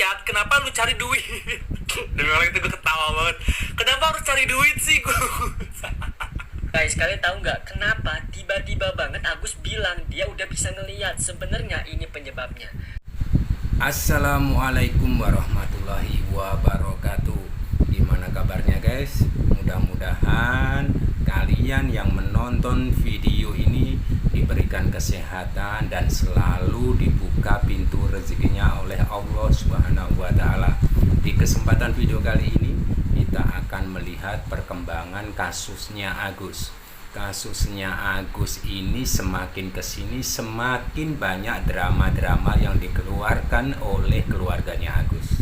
lihat, kenapa lu cari duit? Demi orang itu gue ketawa banget. Kenapa harus cari duit sih gue? Guys, kalian tahu nggak kenapa tiba-tiba banget Agus bilang dia udah bisa ngelihat? Sebenarnya ini penyebabnya. Assalamualaikum warahmatullahi wabarakatuh. Gimana kabarnya guys? Mudah-mudahan kalian yang menonton video ini diberikan kesehatan dan selalu dibuka pintu rezekinya oleh Allah Subhanahu wa taala. Di kesempatan video kali ini kita akan melihat perkembangan kasusnya Agus. Kasusnya Agus ini semakin kesini semakin banyak drama-drama yang dikeluarkan oleh keluarganya Agus.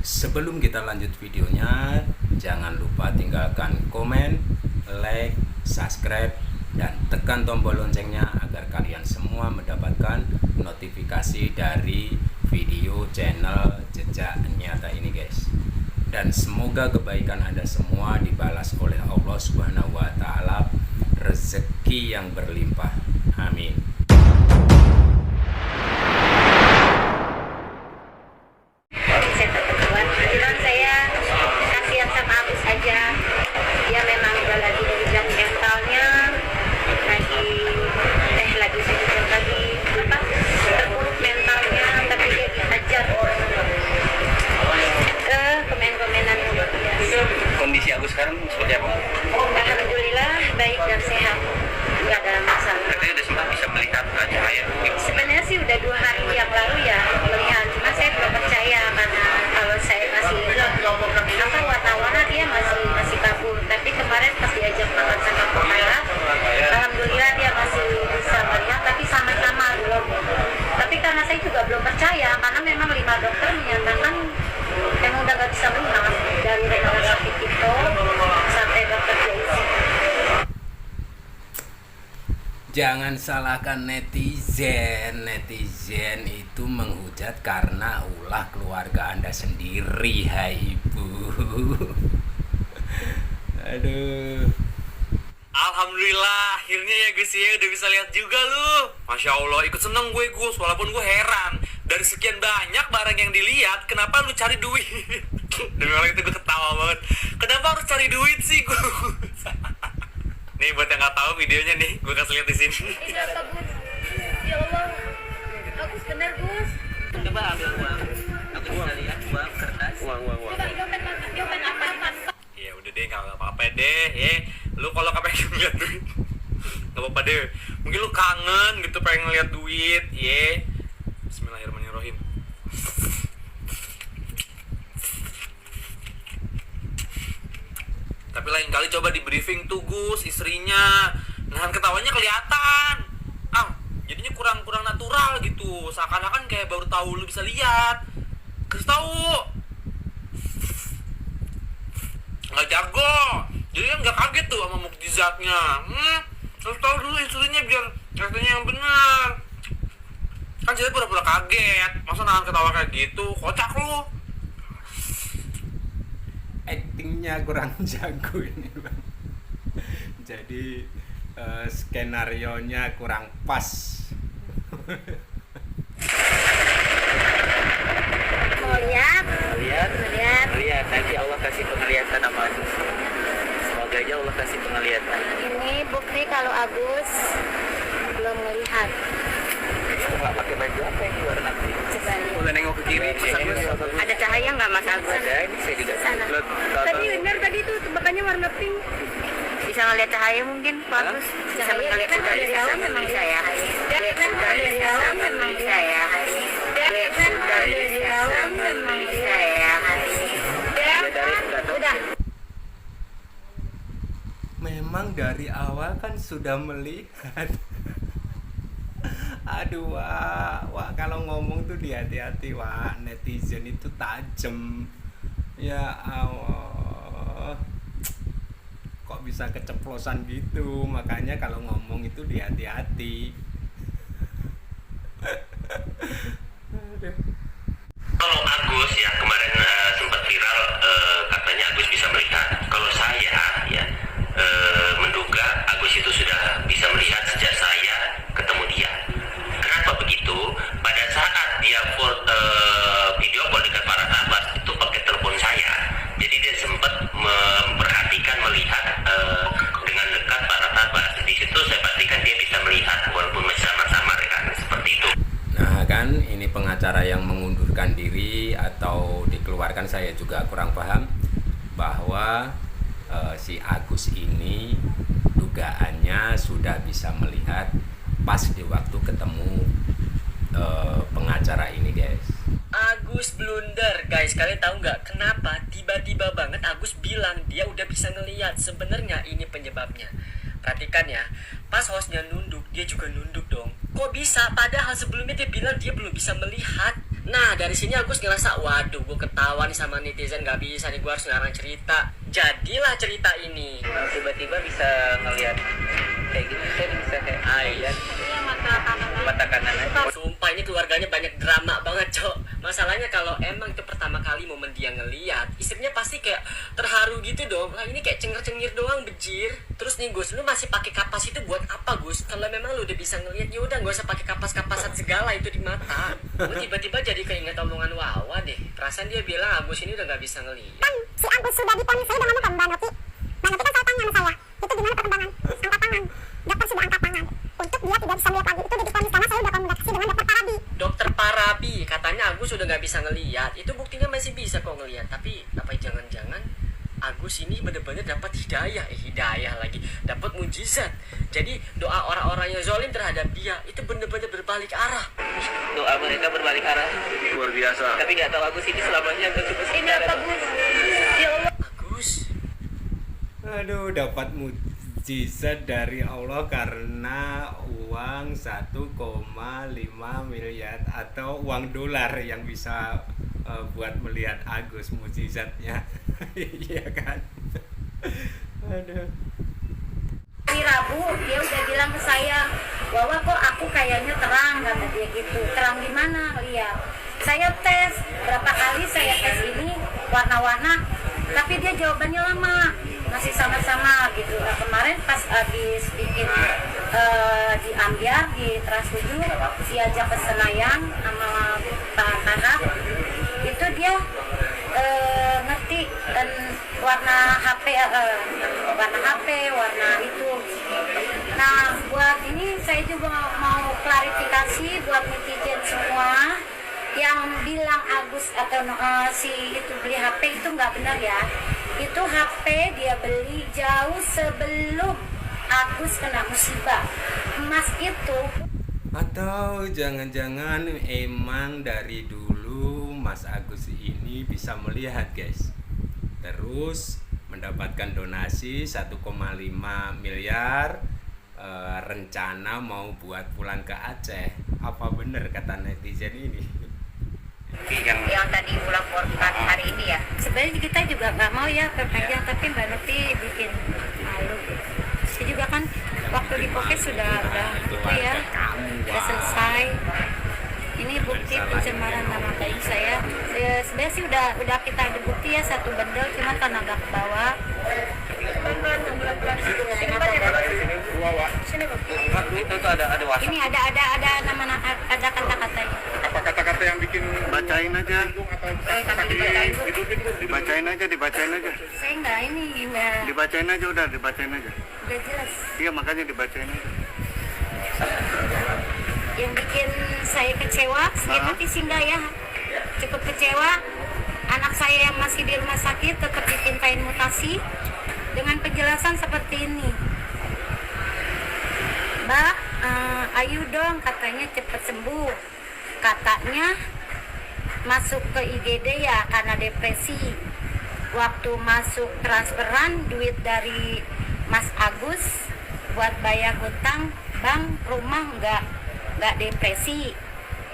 Sebelum kita lanjut videonya, jangan lupa tinggalkan komen, like, subscribe, dan tekan tombol loncengnya agar kalian semua mendapatkan notifikasi dari video channel Jejak Nyata ini guys. Dan semoga kebaikan Anda semua dibalas oleh Allah Subhanahu wa taala, rezeki yang berlimpah. Amin. Saya kasihan sama Agus aja. Dia memang udah lagi dari jam mentalnya, lagi sedikit lagi terpuruk mentalnya, tapi dia diajar ke komen-komenan dia. Kondisi Agus sekarang seperti apa? Alhamdulillah baik dan sehat, nggak ada masalah. Katanya udah sempat bisa melihat cahaya. Sebenarnya sih udah 2 hari yang lalu ya melihat, cuma saya belum percaya karena kalau saya masih warna-warna dia masih kabur. Tapi kemarin pas diajak makan sama Pokara, alhamdulillah dia masih bisa melihat, tapi sama-sama belum. Tapi karena saya juga belum percaya karena memang 5 dokter menyatakan memang udah nggak bisa berenang dari rekaman sakit itu sampai dokter JC. Jangan salahkan netizen. Netizen itu menghujat karena ulah keluarga Anda sendiri, hai ibu. Aduh. Alhamdulillah, akhirnya ya guys ya udah bisa lihat juga lu. Masya Allah, ikut seneng gue Gus, walaupun gue heran. Dari sekian banyak barang yang dilihat, kenapa lu cari duit? Demi orang itu gue ketawa banget. Kenapa harus cari duit sih Gus? Nih buat yang nggak tahu videonya nih, gue kasih lihat di sini. Ini apa Gus? Ya Allah, Agus bener Gus. Coba ambil uang. Aku bisa lihat uang kertas. Uang. Dompet apa? Ya udah deh, nggak apa-apa deh. Lu kalau nggak pengen lihat duit, nggak apa-apa deh. Mungkin lu kangen gitu pengen lihat duit, Bismillahirrahmanirrahim. Tapi lain kali coba di briefing tuh Gus, istrinya. Nahan ketawanya kelihatan. Jadinya kurang natural gitu. Seakan-akan kayak baru tahu lu bisa lihat. Kasih tahu. Nggak jago. Jadi kan nggak kaget tuh sama mukjizatnya. Harus tahu dulu istrinya biar rasanya yang benar. Kan jadi pura-pura kaget. Masa nahan ketawa kayak gitu? Kocak lu. Actingnya kurang jago ini bang. Jadi skenarionya kurang pas. Mau lihat? Lihat nanti Allah kasih penglihatan apa? Semoga aja Allah kasih penglihatan. Ini bukti kalau Agus belum melihat. Nggak pakai baju apa yang keluar nanti? Coba lihat. Udah nengok ke kiri. Ada cahaya nggak Mas Agus? Ada, ini saya juga. Sana. Tadi benar tadi itu tebakannya warna pink. Bisa ngeliat cahaya mungkin Pak Agus? Bisa ngeliat dari awal memang bisa ya. dari awal memang Bisa ya. dari awal memang Bisa ya. Udah. Memang dari awal kan sudah melihat. Aduh wah kalau ngomong tuh hati-hati wah, netizen itu tajam. Ya Allah, kok bisa keceplosan gitu. Makanya kalau ngomong itu hati-hati. Kalau Agus ya kemarin sempat viral, katanya Agus bisa melihat. Kalau saya ya menduga Agus itu sudah bisa melihat sejak saya ketemu dia. Kenapa begitu? Pada saat dia video call dengan Pak pengacara yang mengundurkan diri atau dikeluarkan, saya juga kurang paham, bahwa si Agus ini dugaannya sudah bisa melihat pas di waktu ketemu pengacara ini, guys. Agus blunder, guys. Kalian tahu nggak kenapa tiba-tiba banget Agus bilang dia udah bisa ngelihat? Sebenarnya ini penyebabnya. Perhatikan ya, pas hostnya nunduk, dia juga nunduk dong. Kok bisa? Padahal sebelumnya dia bilang dia belum bisa melihat. Nah, dari sini Agus ngerasa, waduh, gue ketawa nih sama netizen, gak bisa nih, gue harus ngarang cerita. Jadilah cerita ini. Tiba-tiba bisa ngelihat kayak gini, saya bisa kayak Iya, mata kanan aja. sumpah ini keluarganya banyak drama banget, Cok. Masalahnya kalau emang itu pertama kali momen dia ngeliat, istrinya pasti kayak terharu gitu dong. Lah ini kayak cengir-cengir doang, bejir. Terus nih Gus, lu masih pakai kapas itu buat apa, Gus? Kalau memang lu udah bisa ngeliat, ya udah nggak usah pakai kapas-kapasan segala itu di mata. Gue tiba-tiba jadi keinget omongan Wawa deh. Perasaan dia bilang Agus ini udah nggak bisa ngeliat. Kan si Agus sudah diponis, saya udah ngomong ke Mbak Noki. Mbak Noki kan saya tanya sama saya, itu gimana perkembangan angkat tangan? Dokter sudah angkat tangan untuk dia tidak bisa melihat lagi, itu udah diponis karena saya udah komunikasi dengan dokter Parabi. Dokter Parabi katanya Agus udah nggak bisa ngeliat. Itu buktinya masih bisa kok ngeliat. Tapi apa jangan-jangan Agus ini bener-bener dapat hidayah lagi, dapat mujizat. Jadi doa orang-orang yang zalim terhadap dia itu bener-bener berbalik arah. Doa mereka berbalik arah. Luar biasa. Tapi nggak tahu Agus ini selamanya atau cuma Ini apa Gus? Ya Allah. Agus, Aduh, dapat mujizat dari Allah karena uang 1,5 miliar atau uang dolar yang bisa buat melihat Agus, mujizatnya. Iya kan? Aduh. Hari Rabu dia udah bilang ke saya, bahwa kok aku kayaknya terang, kata dia gitu. Terang di mana? Lihat. Saya tes berapa kali saya tes ini warna-warna, tapi dia jawabannya lama, masih sama-sama gitu. Nah, kemarin pas habis bikin di Ambiar di Trans 7 diajak ke Senayan sama Pak Tanak, itu dia ngerti dan warna HP, warna itu. Nah, buat ini saya juga mau klarifikasi buat netizen semua yang bilang Agus atau si itu beli HP itu nggak benar ya. Itu HP dia beli jauh sebelum Agus kena musibah. Emas itu. Atau jangan-jangan emang dari dulu Mas Agus ini bisa melihat, guys. Terus mendapatkan donasi 1,5 miliar, rencana mau buat pulang ke Aceh. Apa benar kata netizen ini? Yang tadi melaporkan hari ini ya. Sebenarnya kita juga nggak mau ya perpanjang, tapi Mbak Novi bikin malu. Saya juga kan waktu di Pokes sudah itu ya, udah selesai. Ini bukti pencemaran nama baik saya. Sebenarnya sih udah kita ada bukti ya, satu bendel, cuma karena nggak ke bawah. Itu ada WhatsApp. Ini ada nama ada kata-katanya. Apa kata-kata yang bikin Bacain aja. Dibacain aja. Saya nggak ini nggak Dibacain aja udah, dibacain aja. udah jelas. Iya, makanya dibacain aja. Yang bikin saya kecewa, saya tapi sih nggak ya, cukup kecewa. Anak saya yang masih di rumah sakit tetap dipintain mutasi dengan penjelasan seperti ini. Mbak, ayo dong, katanya cepet sembuh. Katanya masuk ke IGD ya karena depresi. Waktu masuk transferan duit dari Mas Agus buat bayar hutang bank rumah nggak depresi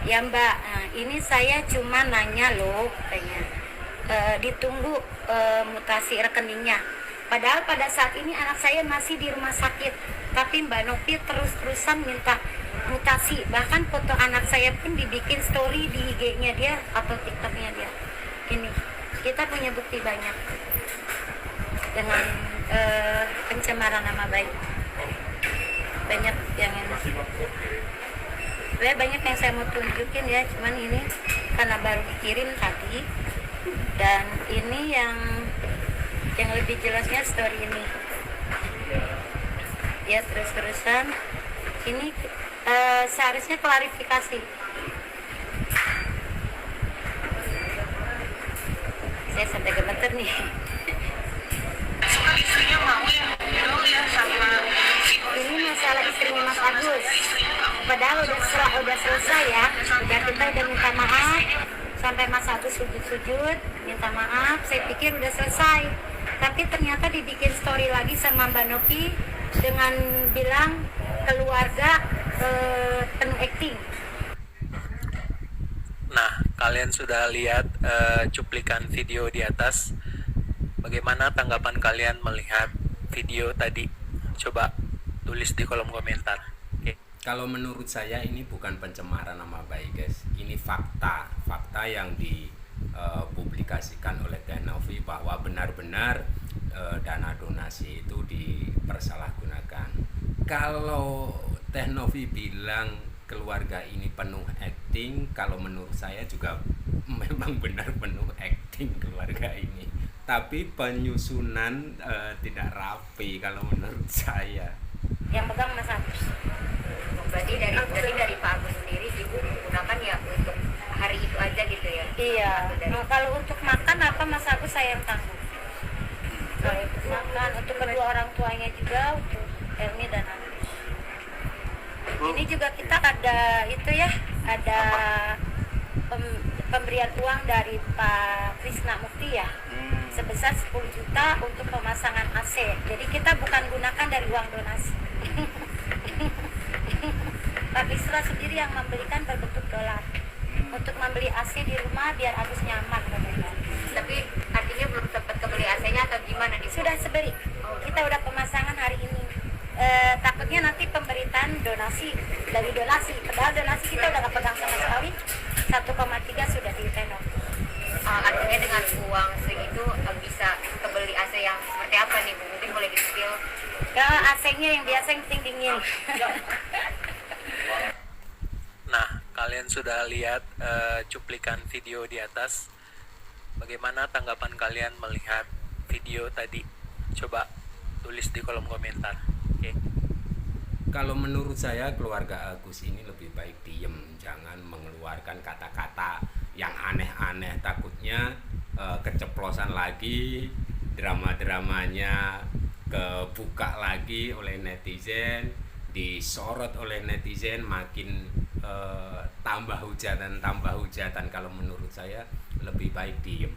ya Mbak. Nah, ini saya cuma nanya loh, katanya ditunggu mutasi rekeningnya. Padahal pada saat ini anak saya masih di rumah sakit, tapi Mbak Novi terus-terusan minta mutasi. Bahkan foto anak saya pun dibikin story di IG-nya dia atau TikTok-nya dia. Ini kita punya bukti banyak dengan pencemaran nama baik. Banyak yang banyak yang saya mau tunjukin ya, cuman ini karena baru dikirim tadi, dan ini yang lebih jelasnya story ini ya, terus-terusan ini seharusnya klarifikasi nih. Istrinya mau ya, ya sama Ini masalah istrinya Mas Agus. Padahal udah selesai ya. Udah kita udah minta maaf. Sampai Mas Agus sujud-sujud minta maaf. Saya pikir udah selesai. Tapi ternyata dibikin story lagi sama Mbak Novi dengan bilang keluarga penuh acting. Nah, kalian sudah lihat cuplikan video di atas. Bagaimana tanggapan kalian melihat video tadi? Coba tulis di kolom komentar. Oke. Kalau menurut saya ini bukan pencemaran nama baik guys, ini fakta yang dipublikasikan oleh Teh Novi bahwa benar-benar dana donasi itu dipersalahgunakan. Kalau Teh Novi bilang keluarga ini penuh acting, kalau menurut saya juga memang benar penuh acting keluarga ini. Tapi penyusunan tidak rapi kalau menurut saya. Yang pegang Mas Agus. berarti dari Pak Agus sendiri Ibu menggunakan ya untuk hari itu aja gitu ya? Iya. Nah, kalau untuk makan apa Mas Agus saya yang tanggung. Kalau untuk makan, untuk kedua orang tuanya juga, untuk Elmi dan Agus. Ini juga kita ada itu ya, ada pemberian uang dari Pak Krisna Mukti ya, sebesar 10 juta untuk pemasangan AC. Jadi kita bukan gunakan dari uang donasi. Pak Krisna sendiri yang membelikan berbentuk dolar untuk membeli AC di rumah biar Agus nyaman. Tapi artinya belum sempat kebeli AC-nya atau gimana nih? Sudah sebeli. Kita udah pemasangan hari ini. Takutnya nanti pemberitaan donasi dari donasi. Padahal donasi kita udah gak pegang sama sekali. 1,3 sudah ditenor. Artinya dengan uang segitu bisa kebeli AC yang seperti apa nih Bu? Mungkin boleh di-spill. Ya AC-nya yang biasa yang penting dingin. Nah, kalian sudah lihat cuplikan video di atas. Bagaimana tanggapan kalian melihat video tadi? Coba tulis di kolom komentar. Oke. Kalau menurut saya keluarga Agus ini lebih baik diem, jangan mengeluarkan kata-kata yang aneh-aneh, takutnya keceplosan lagi, drama-dramanya kebuka lagi oleh netizen, disorot oleh netizen, makin tambah hujatan. Kalau menurut saya lebih baik diem.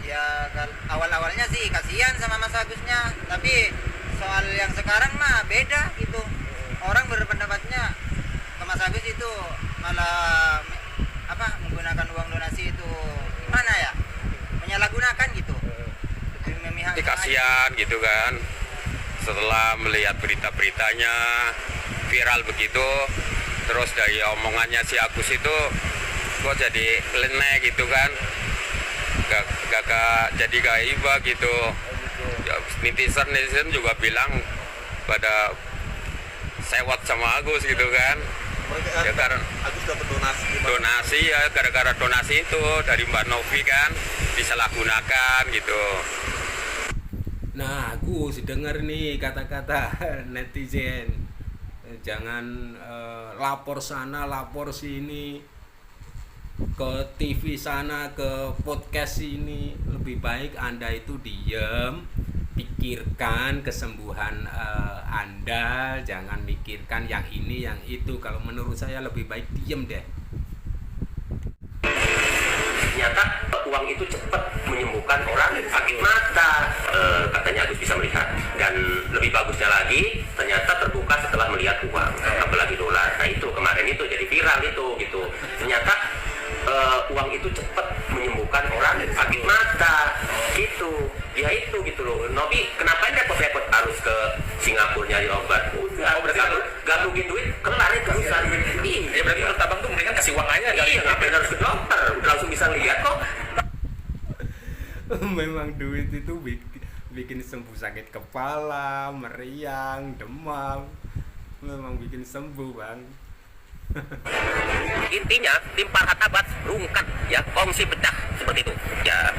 Ya kan awal-awalnya sih kasihan sama Mas Agusnya, tapi soal yang sekarang mah beda gitu. Orang berpendapatnya ke Mas Agus itu malah menggunakan uang donasi itu gimana ya? Menyalahgunakan gitu. Memihak Kasihan gitu kan. Setelah melihat berita-beritanya viral begitu, terus dari omongannya si Agus itu kok jadi lenek gitu kan, jadi gak iba gitu ya, netizen juga bilang pada sewot sama Agus gitu kan. Ya karena Agus dapat donasi ya, gara-gara donasi itu dari Mbak Novi kan disalahgunakan gitu. Nah, Agus dengar nih kata-kata netizen, jangan lapor sana lapor sini, ke TV sana, ke podcast ini. Lebih baik Anda itu diam, pikirkan kesembuhan Anda, jangan mikirkan yang ini yang itu. Kalau menurut saya lebih baik diam deh. Ternyata uang itu cepat menyembuhkan orang sakit mata, katanya Agus bisa melihat. Dan lebih bagusnya lagi, ternyata terbuka setelah melihat uang, apalagi dolar. Nah itu kemarin itu jadi viral itu gitu. Ternyata uang itu cepat menyembuhkan orang sakit mata gitu. Ya itu gitu loh. Novi kenapa repot-repot harus ke Singapura nyari obat? Udah, gak mungkin duit, kelar itu urusan. Iya, berarti menurut abang tuh mendingan kasih uang aja kali. Iya, ngapain harus ke dokter? Udah langsung bisa lihat kok. Memang duit itu bikin sembuh sakit kepala, meriang, demam. Memang bikin sembuh, Bang. Intinya tim Farhat Abbas rungkat ya, kongsi pecah seperti itu ya.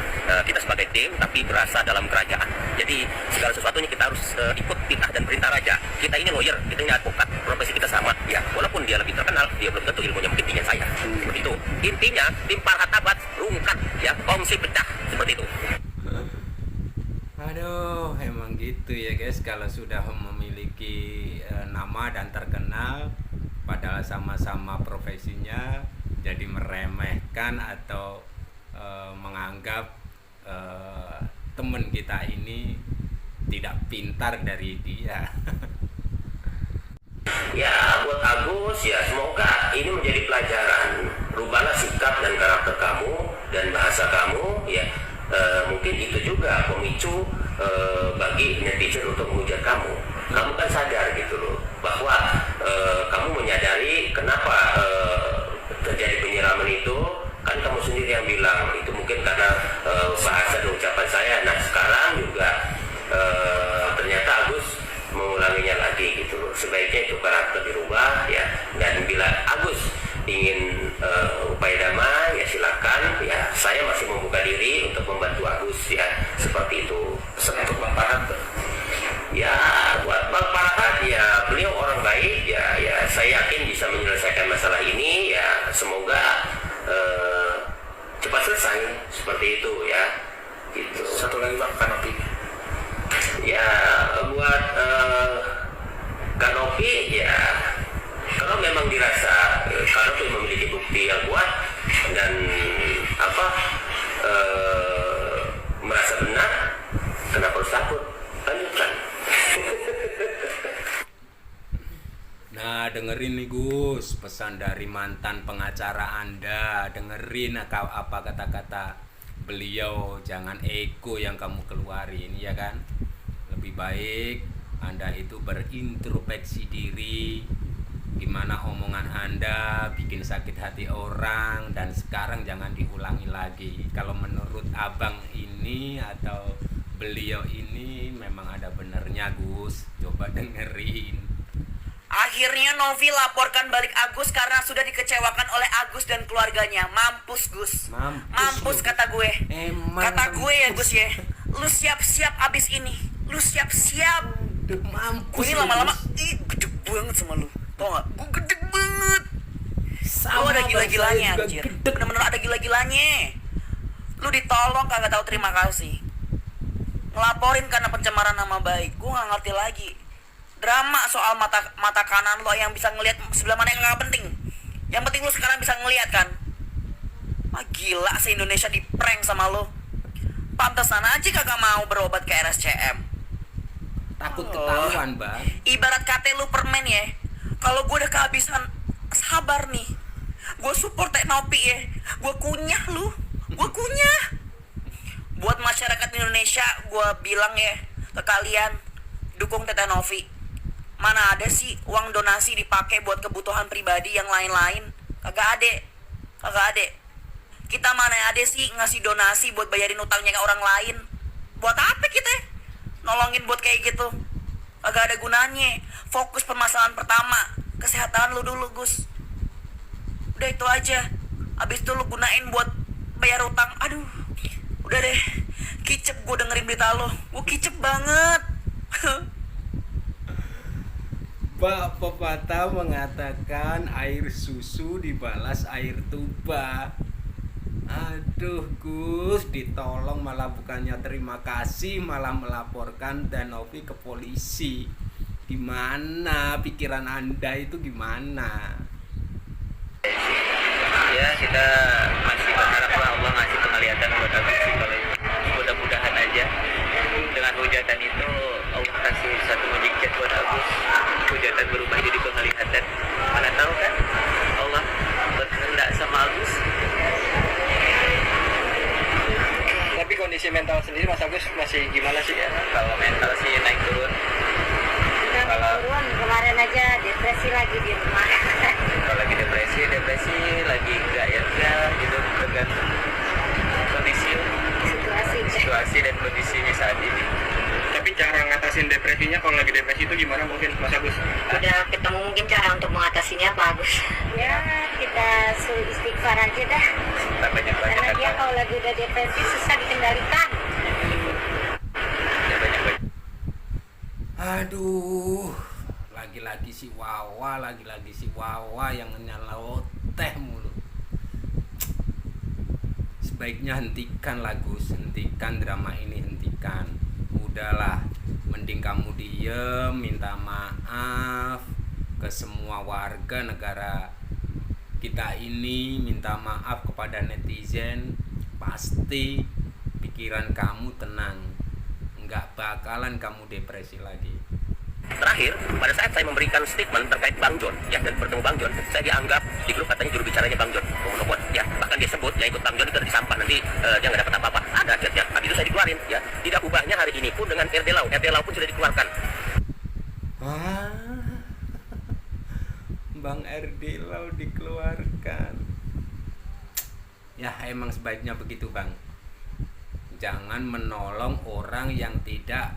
Kita sebagai tim tapi berasa dalam kerajaan, jadi segala sesuatunya kita harus ikut titah dan perintah raja. Kita ini lawyer, kita ini advokat, profesi kita sama ya, walaupun dia lebih terkenal, dia belum tentu ilmunya mungkin tinggi saya seperti itu. Intinya tim Farhat Abbas rungkat ya, kongsi pecah seperti itu. Aduh, emang gitu ya guys, kalau sudah memiliki nama dan terkenal padahal sama-sama profesinya jadi meremehkan atau menganggap temen kita ini tidak pintar dari dia. Ya buat Agus ya, semoga ini menjadi pelajaran. Rubahlah sikap dan karakter kamu dan bahasa kamu ya. Mungkin itu juga pemicu bagi netizen untuk menghujat kamu. Kamu kan sadar gitu loh bahwa kamu menyadari kenapa terjadi penyiraman itu, kan kamu sendiri yang bilang itu mungkin karena bahasa dan ucapan saya. Nah sekarang juga ternyata Agus mengulanginya lagi gitu loh. Sebaiknya itu karakter dirubah ya. Dan bila Agus ingin upaya damai ya silakan ya, saya masih membuka diri untuk membantu Agus ya, seperti itu. Pesan untuk Bang Farhat ya, buat Bang Farhat ya, beliau orang baik ya, saya yakin bisa menyelesaikan masalah ini ya, semoga cepat selesai seperti itu ya gitu. Satu lagi Bang, Kanopi ya, buat Kanopi ya, kalau memang dirasa Kanopi memiliki bukti yang kuat dan merasa benar, kenapa harus takut? Lanjutkan. Nah, dengerin nih Gus, pesan dari mantan pengacara Anda. Dengerin apa kata-kata beliau, jangan ego yang kamu keluarin, ya kan? Lebih baik Anda itu berintrospeksi diri, gimana omongan Anda bikin sakit hati orang, dan sekarang jangan diulangi lagi. Kalau menurut abang ini atau beliau ini memang ada benernya Gus, coba dengerin. Akhirnya Novi laporkan balik Agus karena sudah dikecewakan oleh Agus dan keluarganya. Mampus Gus, mampus kata gue. Kata gue ya Gus ya, lu siap-siap abis ini, lu siap-siap. Gue ini lama-lama gede banget sama lu, tau gak? Gue gede banget. Lu ada gila-gilanya anjir, bener-bener ada gila-gilanya. Lu ditolong kagak tahu terima kasih, ngelaporin karena pencemaran nama baik. Gue gak ngerti lagi drama soal mata kanan lo yang bisa ngelihat sebelah mana yang gak penting. Yang penting lu sekarang bisa ngelihat kan. Gila, se-Indonesia di prank sama lo. Pantesan aja kagak mau berobat ke RSCM. Takut ketahuan Bang. Ibarat kate lu permen ya, kalau gue udah kehabisan sabar nih, gue support Nopi ya, gue kunyah lu, gue kunyah. Buat masyarakat Indonesia gue bilang ya ke kalian, dukung Teteh Novi. Mana ada sih uang donasi dipakai buat kebutuhan pribadi yang lain-lain? Kagak ada. Kita mana ada sih ngasih donasi buat bayarin utangnya ke orang lain? Buat apa kita nolongin buat kayak gitu? Kagak ada gunanya. Fokus permasalahan pertama, kesehatan lu dulu Gus. Udah itu aja. Abis itu lu gunain buat bayar utang. Aduh, udah deh, kicep gue dengerin berita lo. Gue kicep banget. Pak pepatah mengatakan air susu dibalas air tuba. Aduh Gus, ditolong malah bukannya terima kasih, malah melaporkan Novi ke polisi. Gimana pikiran Anda itu gimana? Ya kita masih berharap lah Allah ngasih penglihatan buat Agus sih, kalau mudah-mudahan aja dengan hujatan itu Allah kasih satu mujizat buat Agus, hujatan berubah jadi penglihatan. Mana tahu kan Allah berkehendak sama Agus. Tapi kondisi mental sendiri Mas Agus masih gimana sih ya? Kalau mental sih naik turun. Kalau turun kemarin aja depresi lagi di rumah. Kalau lagi depresi lagi enggak gitu, tergantung kondisi situasi dan kondisinya saat ini. Tapi cara ngatasin depresinya kalau lagi depresi itu gimana mungkin Mas Agus? Udah ketemu mungkin cara untuk mengatasinya apa Agus? Ya kita suruh istighfar aja dah. Karena dia kalau lagi udah depresi susah dikendalikan. Aduh, lagi-lagi si Wawa yang nyeloteh mulu. Sebaiknya hentikan Gus, hentikan drama ini, hentikan. udahlah, mending kamu diem, minta maaf ke semua warga negara kita ini, minta maaf kepada netizen. Pasti pikiran kamu tenang, nggak bakalan kamu depresi lagi. Terakhir, pada saat saya memberikan statement terkait Bang John, ya, dan bertemu Bang John, saya dianggap di grup katanya juru bicaranya Bang John, Komunokot, ya, bahkan dia sebut yang ikut Bang John itu ada di sampah, nanti dia nggak dapat apa-apa, ada chatnya, habis itu saya dikeluarin, ya, tidak ubahnya hari ini pun dengan RD Lau pun sudah dikeluarkan. Bang RD Lau dikeluarkan. Ya emang sebaiknya begitu Bang. Jangan menolong orang yang tidak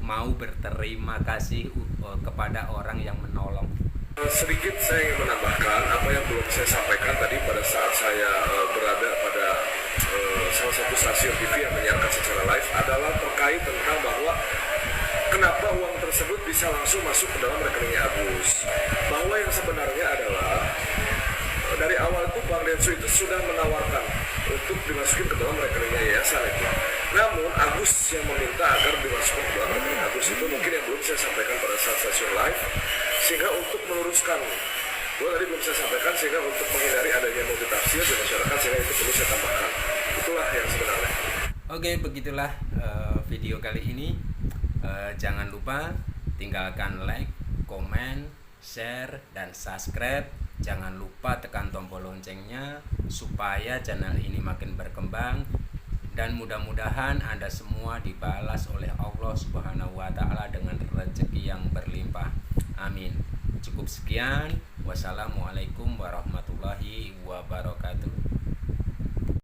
mau berterima kasih kepada orang yang menolong. Sedikit saya ingin menambahkan apa yang belum saya sampaikan tadi pada saat saya berada pada salah satu stasiun TV yang menyiarkan secara live adalah terkait tentang bahwa kenapa uang tersebut bisa langsung masuk ke dalam rekeningnya Agus. Bahwa yang sebenarnya adalah dari awal itu Bang Densu itu sudah menawarkan untuk dimasukin ke dalam rekeningnya yayasan itu. Namun Agus yang meminta agar dimasukkan ke dalam rekening Agus itu mungkin yang belum saya sampaikan pada saat stasiun live, sehingga untuk meluruskan, tadi belum saya sampaikan, sehingga untuk menghindari adanya multitafsir di masyarakat, sehingga itu perlu saya tambahkan. Itulah yang sebenarnya. Oke, begitulah video kali ini. Jangan lupa tinggalkan like, komen, share, dan subscribe. Jangan lupa tekan tombol loncengnya supaya channel ini makin berkembang, dan mudah-mudahan Anda semua dibalas oleh Allah Subhanahu wa Ta'ala dengan rezeki yang berlimpah. Amin. Cukup sekian. Wassalamualaikum warahmatullahi wabarakatuh.